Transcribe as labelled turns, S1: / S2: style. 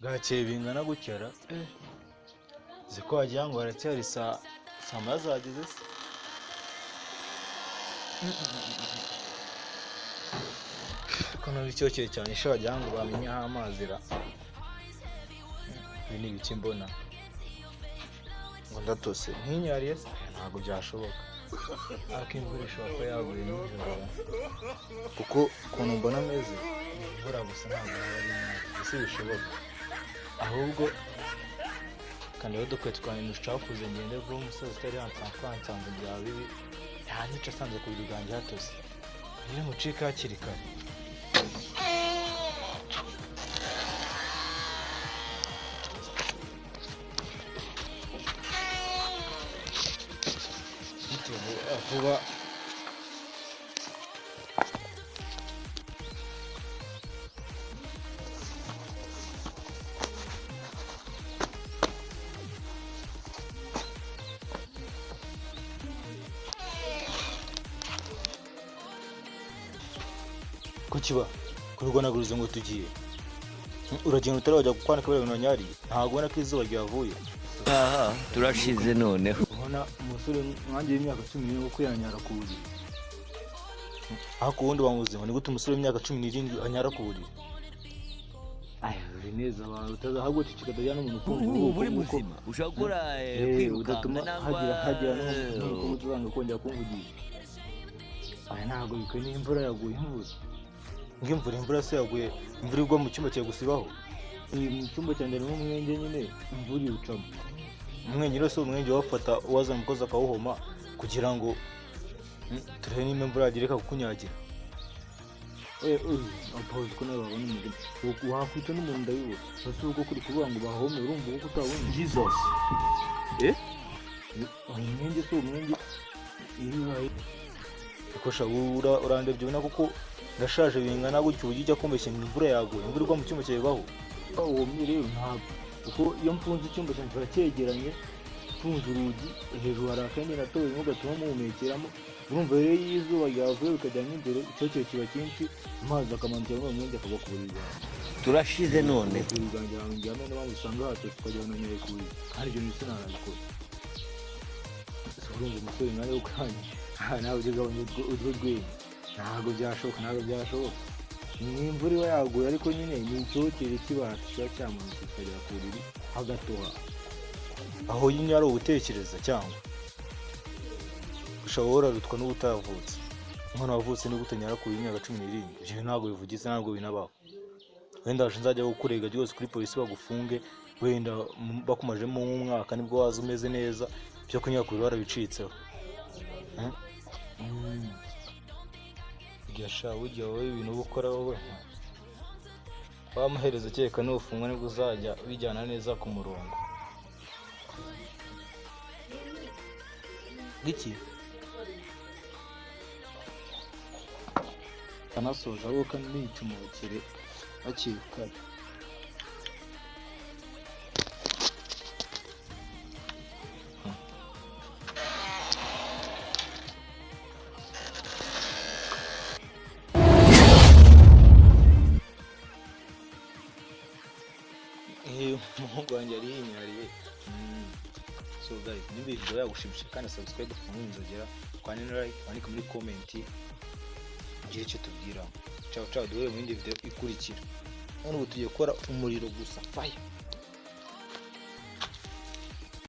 S1: Gakeye bingana gucyara ziko wagira ngo haracyari saa moya zageze se. Ko numva icyokere cyane sha wagira ngo bamenye aho amazi ra. Ibi ni ibiki mbona ngo ndatose ntinyariye se ntabwo byashoboka. Ariko imvura ishobora kuba yaguye nijoro kuko ukuntu mbona ameze imvura gusa ntabwo yaba ari nyinshi ese bishoboka. Ahubwo kandi rero dukwiye twanyu ducakuze ngende bwo umusozi utari hansanze bya bibi yanyica asanze ku buriri bwanjye hatose rero mucika hakiri kare. vuba kukiba kurwanaguriza ngo tugiye uragenda utarajya kwanika bari nonyari ntago ubona ko izuba ryavuye.
S2: Aha turashize noneho
S1: ubona umusore mwanjye w'imyaka 11 uko yanyara ku buriri. Ako wundi wamuzima ni gute umusore w'imyaka 17 anyara ku buriri? Uri neza abantu utazahabwo cicikadajya n'umuntu
S2: ubu buri muzima ushakora kwirukanga nangwa
S1: hagira n'uko muzanga kongera kumvugisha. Ntago bikwe n'imvura yaguye imvura. Imvura se yaguye imvura igwa mu cyumba cyo gusibaho. Mu cyumba cyanjye no mwenge nyine imvura irucamo. Umwenge rero umwenge wafata waza mukoza akawuhoma kugira ngo turebe nimba imvura yagereka kukunyagira. Apoze ko nawe babona umugeni wakwita n'umuntu ndabibona basi uko kuri kuvuga ngo bahome urumva uko utabona Jesus umwenge so umwenge ikosha urandebye ubona kuko ndashaje bingana gutyo ujya kumbeshya imvura yaguye imvura igwa mu cyumba cyebaho. Uwo rero ntabwo kuko iyo mfunze icyumba cyanjye baracyegeranye mfunze urugi hejuru hari akandi natoye ngo gatuma muhumekeramo urumva rero izuba ryavuye bikajyana imbere icyokere kiba cyinshi amazi akamanukira mu mwenge akagwa ku buriri bwawe.
S2: Turashize none
S1: uruganje njyana n'abandi usanga hato tukajya nanyere ku buriri kandi ibyo nise narabikora. Urumva umusore nawe ukanye nawe ugabanya urwo rwego ntabwo byashoboka ni imvura iba yaguye ariko nyine ni icyokere kibasha kiba cyamanutse kikagera ku buriri hagatoha aho nyine ari ugutekereza cyangwa ushobora worarutwa n'ubutavutse umwana wavutse ni gute nyara ku imyaka 17 ibyo ntabwo bivugize ntabwo binabaho. Wenda nzajya gukurega byose kuri polisi bagufunge wenda bakumajemo umwaka nibwo waza umeze neza byo kunyakuri barabicitseho. Gasha ujya wowe ibintu gukora wowe bamuhereza cyeka n'ufungwa nibwo uzajya bijyana neza ku murongo. Giki anasoje abo kandi n'icumukire hakiri kare. Umuhungu wanjye yari yinyariye. So guys, niba video yagushimisha kandi subscribe kumwinzogera kwane na like wandika muri comment ugire icyo tubwira. Ciao duhure mu yindi video ikurikira. None ubu tugiye gukora umuriro gusa fire.